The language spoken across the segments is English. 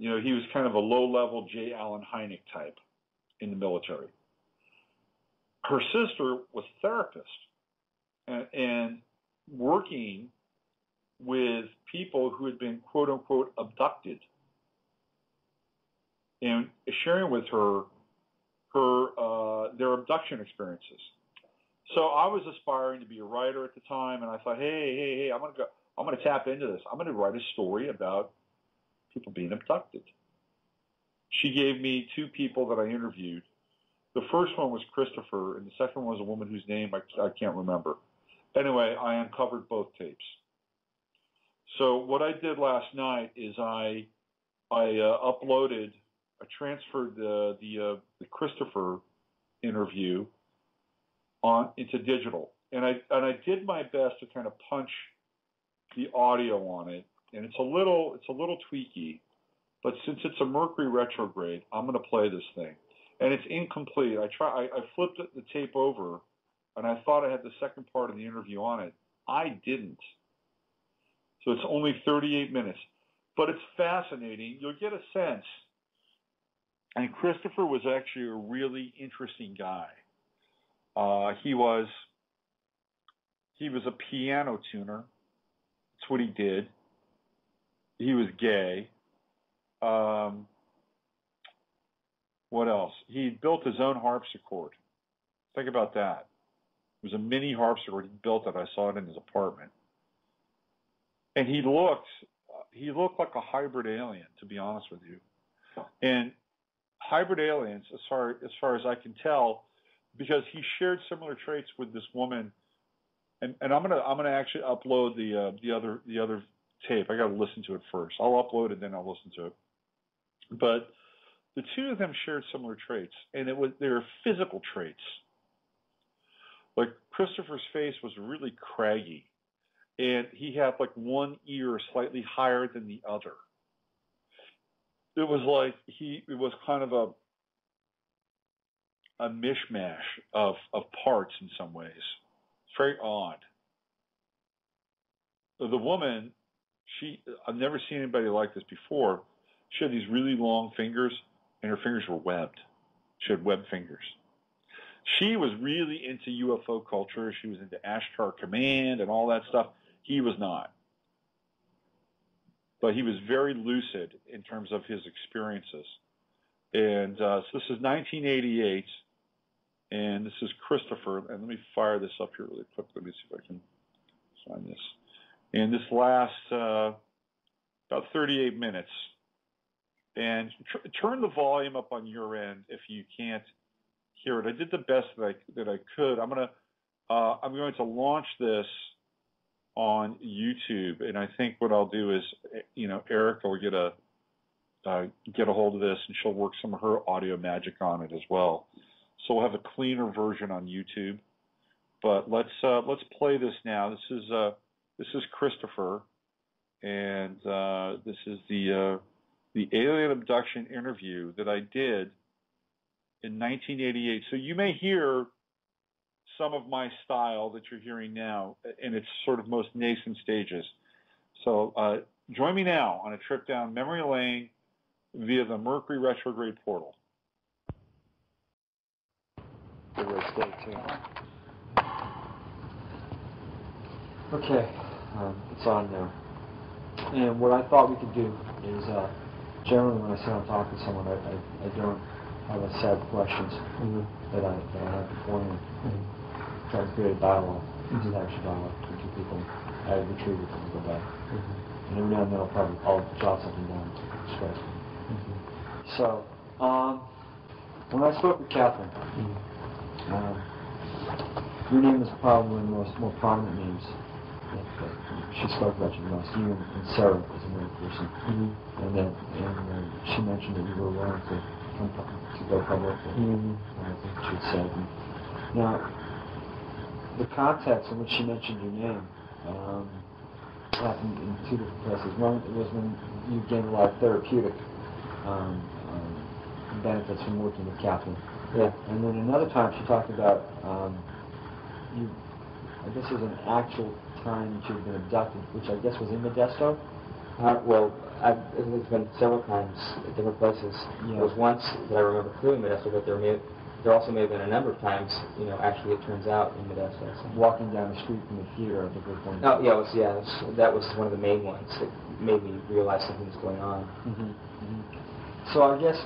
he was kind of a low-level J. Allen Hynek type in the military. Her sister was a therapist and working with people who had been, quote-unquote, abducted, and sharing with her their abduction experiences. So I was aspiring to be a writer at the time, and I thought, hey, I'm going to tap into this. I'm going to write a story about people being abducted. She gave me two people that I interviewed. The first one was Christopher, and the second one was a woman whose name I can't remember. Anyway, I uncovered both tapes. So what I did last night is I transferred the Christopher interview into digital, and I did my best to kind of punch the audio on it, and it's a little tweaky, but since it's a Mercury retrograde, I'm going to play this thing, and it's incomplete. I flipped the tape over, and I thought I had the second part of the interview on it. I didn't. So it's only 38 minutes, but it's fascinating. You'll get a sense. And Christopher was actually a really interesting guy. He was a piano tuner. That's what he did. He was gay. What else? He built his own harpsichord. Think about that. It was a mini harpsichord. He built it. I saw it in his apartment. And he looked like a hybrid alien, to be honest with you. And hybrid aliens, as far as I can tell, because he shared similar traits with this woman, and I'm gonna actually upload the other tape. I got to listen to it first. I'll upload it, then I'll listen to it. But the two of them shared similar traits, and they were physical traits. Like Christopher's face was really craggy, and he had like one ear slightly higher than the other. It was like it was kind of a mishmash of parts in some ways. It's very odd. The woman, I've never seen anybody like this before. She had these really long fingers, and her fingers were webbed. She had webbed fingers. She was really into UFO culture. She was into Ashtar Command and all that stuff. He was not. But he was very lucid in terms of his experiences. And so this is 1988, and this is Christopher. And let me fire this up here really quick. Let me see if I can find this. And this lasts about 38 minutes. And turn the volume up on your end if you can't hear it. I did the best that I could. I'm going to launch this on YouTube, and I think what I'll do is, Eric will get a hold of this, and she'll work some of her audio magic on it as well. So we'll have a cleaner version on YouTube. But let's play this now. This is Christopher, and this is the alien abduction interview that I did in 1988. So you may hear some of my style that you're hearing now in its sort of most nascent stages. So join me now on a trip down memory lane via the Mercury retrograde portal. Stay tuned. Okay, it's on now. And what I thought we could do is, generally when I sit down and talk with someone, I don't have a set of questions that I have before me. Try to create a dialogue, interaction dialogue between two people. I retrieve it and go back. And every now and then I'll jot something down to express. So, when I spoke with Catherine, your name is probably one of the more prominent names that she spoke about you the most. You and Sarah as another person. And then she mentioned that you were willing to go public. I think she had said. Now, the context in which she mentioned your name happened in two different places. One was when you gained a lot of therapeutic benefits from working with Catherine. Yeah. And then another time she talked about I guess it was an actual time that you'd been abducted, which I guess was in Modesto. Well, It's been several times at different places. Yeah. There was once that I remember clearly in Modesto, but there also may have been a number of times, actually it turns out in Modesto. So. Walking down the street from the theater, I think was one. Oh, yeah, that was one of the main ones that made me realize something was going on. Mm-hmm. Mm-hmm. So I guess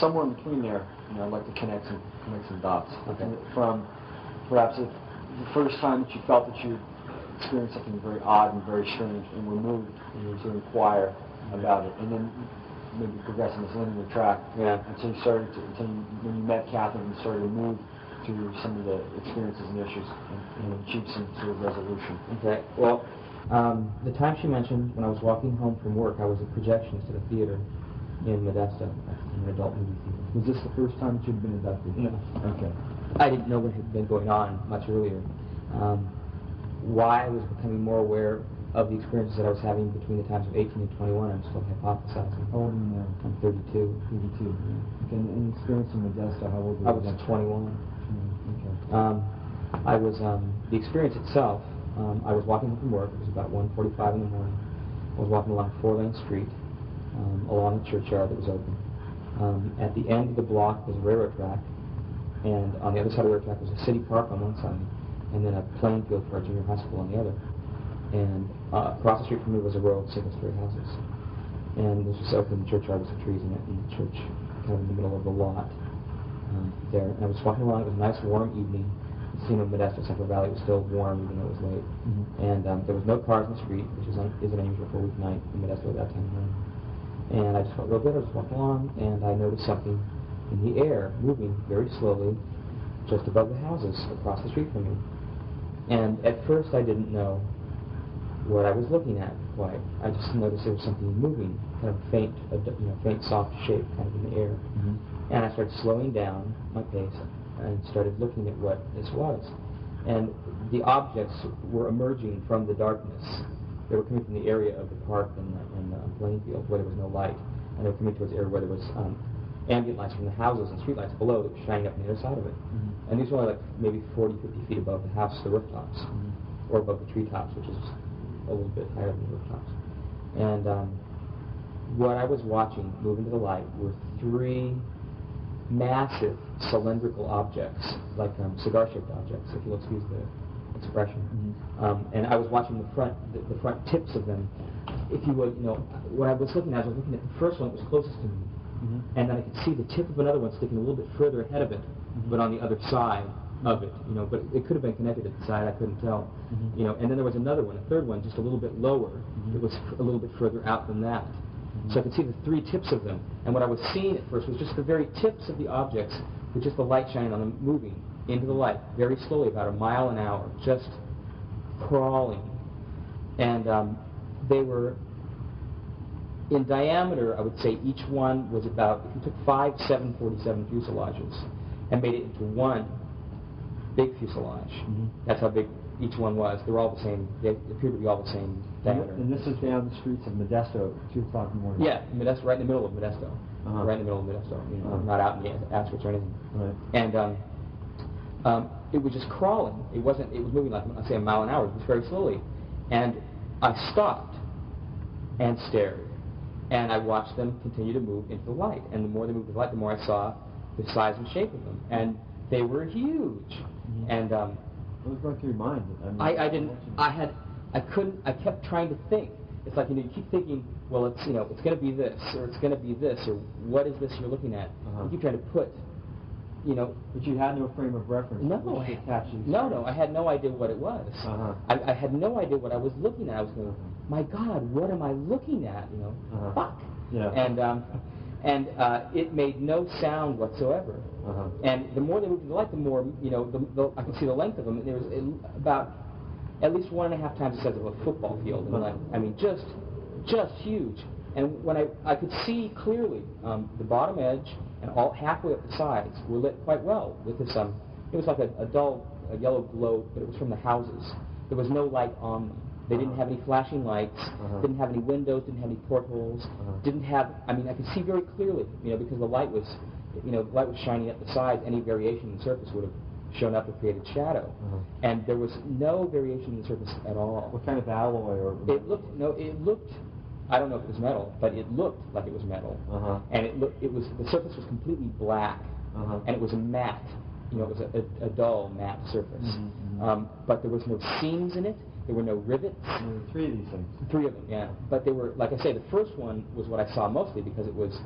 somewhere in between there, I'd like to connect some dots. Okay. From perhaps the first time that you felt that you experienced something very odd and very strange and were moved to inquire about it, and then maybe progressing this linear track until when you met Catherine and started to move to some of the experiences and issues and achieve some sort of resolution. Okay. Well, the time she mentioned, when I was walking home from work, I was a projectionist at a theater in Modesto, an adult movie theater. Was this the first time that you'd been inducted? No. Okay. I didn't know what had been going on much earlier. Why I was becoming more aware of the experiences that I was having between the times of 18 and 21, I'm still hypothesizing. How old are you now? I'm 32. 32. Okay. And experience in Modesto, how old were you? I was 21. Okay. I was, the experience itself, I was walking home from work. It was about 1:45 in the morning. I was walking along a 4-lane street along a churchyard that was open. At the end of the block was a railroad track, and on the other side of the railroad track was a city park on one side, and then a playing field for our junior high school on the other. And across the street from me was a row of single-story houses. And this was open churchyard with some trees in it, and the church kind of in the middle of the lot there. And I was walking along. It was a nice, warm evening. The scene of Modesto Central Valley was still warm, even though it was late. Mm-hmm. And there was no cars in the street, which isn't unusual for a weeknight in Modesto at that time of night. And I just felt real good. I was walking along, and I noticed something in the air, moving very slowly, just above the houses across the street from me. And at first, I didn't know what I was looking at quite. I just noticed there was something moving, kind of faint, soft shape, kind of in the air. Mm-hmm. And I started slowing down my pace and started looking at what this was. And the objects were emerging from the darkness. They were coming from the area of the park and the playing field where there was no light, and they were coming towards the area where there was ambient lights from the houses and street lights below that were shining up on the other side of it. Mm-hmm. And these were only like maybe 40, 50 feet above the house, the rooftops, or above the treetops, which is a little bit higher than the rooftops. And what I was watching move into the light were 3 massive cylindrical objects, like cigar-shaped objects, if you'll excuse the expression. Mm-hmm. And I was watching the front tips of them. If you would, what I was looking at the first one that was closest to me, and then I could see the tip of another one sticking a little bit further ahead of it, but on the other side of it, but it could have been connected at the side, I couldn't tell, and then there was another one, a third one, just a little bit lower, that was a little bit further out than that. So I could see the 3 tips of them, and what I was seeing at first was just the very tips of the objects, with just the light shining on them, moving into the light, very slowly, about a mile an hour, just crawling. And they were, in diameter, I would say each one was about, if you took 5 747 fuselages and made it into one big fuselage, that's how big each one was. They were all the same, they appeared to be all the same diameter. And this is down the streets of Modesto at 2 o'clock in the morning? Yeah, Modesto, right in the middle of Modesto. Right in the middle of Modesto, not out in the outskirts or anything. Right. And it was just crawling. It was moving like, say, a mile an hour. It was very slowly. And I stopped and stared. And I watched them continue to move into the light. And the more they moved into the light, the more I saw the size and shape of them. And they were huge. And what was going through your mind? I kept trying to think. It's like, you keep thinking, well, it's going to be this, or it's going to be this, or what is this you're looking at? You keep trying to put, But you had no frame of reference. No, I had no idea what it was. I had no idea what I was looking at. I was going, my God, what am I looking at? Fuck. Yeah. And it made no sound whatsoever. And the more they moved to the light, the more, I could see the length of them. And there was about at least 1.5 times the size of a football field. I mean, just huge. And when I could see clearly the bottom edge and all halfway up the sides were lit quite well with this. It was like a dull yellow glow, but it was from the houses. There was no light on them. They didn't have any flashing lights. Didn't have any windows. Didn't have any portholes. Didn't have. I mean, I could see very clearly, because the light was, the light was shining up the sides. Any variation in the surface would have shown up or created shadow. And there was no variation in the surface at all. What kind of alloy or? It looked I don't know if it was metal, but it looked like it was metal, and the surface was completely black, and it was a matte, it was a dull matte surface, but there was no seams in it. There were no rivets. There were 3 of these things. 3 of them, yeah. But they were, like I say, the first one was what I saw mostly because it was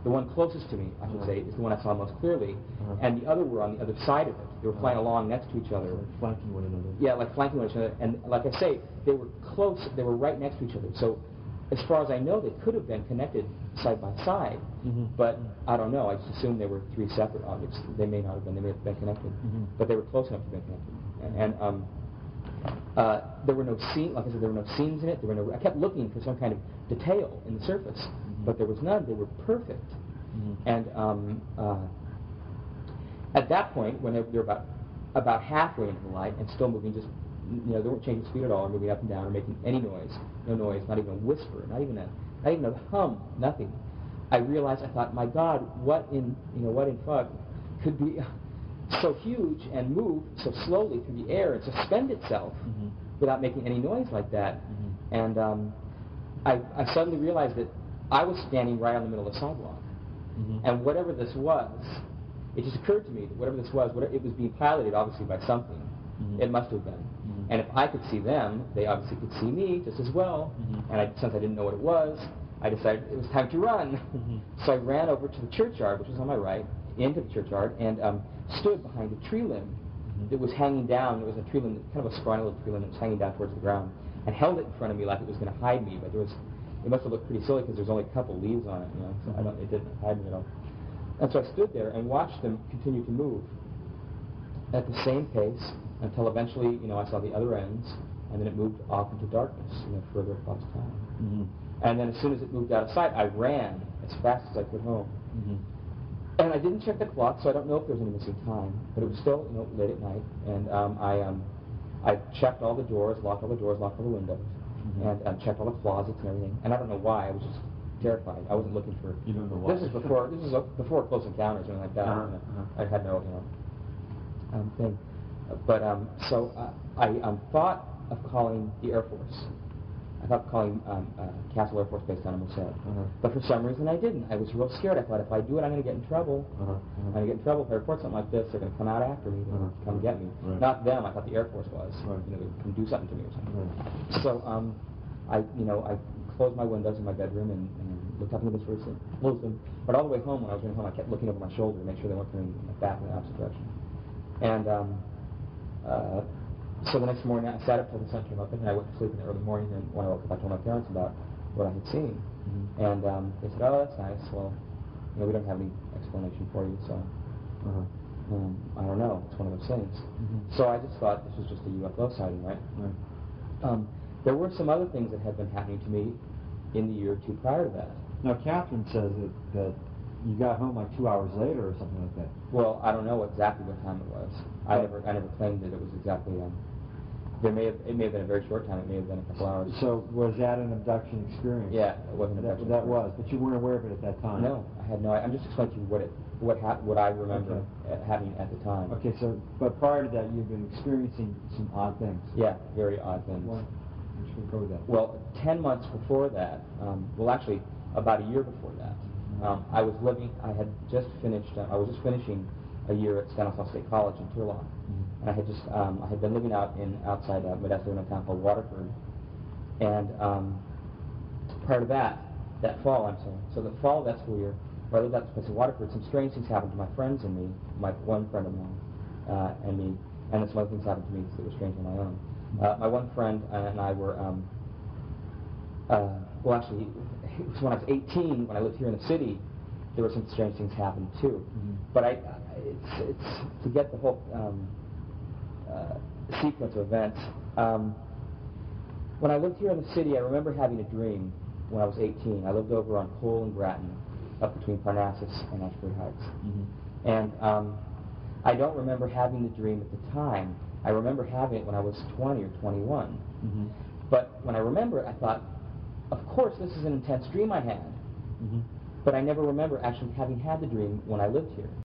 the one closest to me, I should say, is the one I saw most clearly, and the other were on the other side of it. They were flying along next to each other. Like flanking one another. Yeah, like flanking each other. And like I say, they were close. They were right next to each other. So as far as I know, they could have been connected side by side, but I don't know. I just assumed they were 3 separate objects. They may not have been. They may have been connected, but they were close enough to be connected. And there were no seams. Like I said, there were no seams in it. I kept looking for some kind of detail in the surface, but there was none. They were perfect. And at that point, when they were about halfway into the light and still moving, just they weren't changing speed at all, or moving up and down, or making any noise. No noise, not even a whisper, not even a hum, nothing. I realized, I thought, my God, what in fuck could be so huge and move so slowly through the air and suspend itself without making any noise like that? And I suddenly realized that I was standing right on the middle of the sidewalk. And whatever this was, it just occurred to me that whatever this was, it was being piloted obviously by something. It must have been. And if I could see them, they obviously could see me just as well. And since I didn't know what it was, I decided it was time to run. So I ran over to the churchyard, which was on my right, into the churchyard, and stood behind a tree limb that was hanging down. It was a tree limb, kind of a scrawny little tree limb that was hanging down towards the ground, and held it in front of me like it was going to hide me. But it must have looked pretty silly because there's only a couple leaves on it, so it didn't hide me at all. And so I stood there and watched them continue to move at the same pace until eventually, I saw the other ends, and then it moved off into darkness, further across town. And then as soon as it moved out of sight, I ran as fast as I could home. And I didn't check the clock, so I don't know if there was any missing time, but it was still, late at night, and I checked all the doors, locked all the windows, and checked all the closets and everything. And I don't know why, I was just terrified. I wasn't looking for. You don't know why. This is before Close Encounters or anything like that. I had no thing. But so I thought of calling the Air Force. I thought of calling Castle Air Force Base down in Merced. But for some reason I didn't. I was real scared. I thought if I do it, I'm going to get in trouble. I'm going to get in trouble if I report something like this. They're going to come out after me. They're going to come get me. Not them. I thought the Air Force was. They would come do something to me or something. So I closed my windows in my bedroom and looked up into the roof and closed them. But all the way home, when I was going home, I kept looking over my shoulder to make sure they weren't coming back in the opposite direction. And so the next morning, I sat up till the sun came up, and I went to sleep in the early morning. And when I woke up, I told my parents about what I had seen. And they said, "Oh, that's nice. Well, we don't have any explanation for you, so I don't know. It's one of those things." So I just thought this was just a UFO sighting, right? There were some other things that had been happening to me in the year or two prior to that. Now, Catherine says that you got home like 2 hours later or something like that. Well, I don't know exactly what time it was. I never claimed that it was exactly. It may have been a very short time. It may have been a couple hours. So was that an abduction experience? Yeah, it wasn't an abduction. That was, but you weren't aware of it at that time. No, I had no. I'm just explaining to you what I remember happening at the time. Okay, so but prior to that, you've been experiencing some odd things. Yeah, very odd things. Go with that. Well, 10 months before that, actually about a year before that, I was just finishing a year at Stanislaus State College in Turlock, and I had been living outside Modesto in a town called Waterford, and prior to that fall, so the fall of that school year, where I lived out this place in Waterford, some strange things happened to my friends and me, my one friend of mine and me, and then some other things happened to me that were strange on my own. My one friend and I were, actually, it was when I was 18, when I lived here in the city, there were some strange things happened too. But it's to get the whole sequence of events. When I lived here in the city, I remember having a dream when I was 18. I lived over on Cole and Grattan, up between Parnassus and Ashbury Heights. And I don't remember having the dream at the time. I remember having it when I was 20 or 21. But when I remember it, I thought, of course, this is an intense dream I had. But I never remember actually having had the dream when I lived here.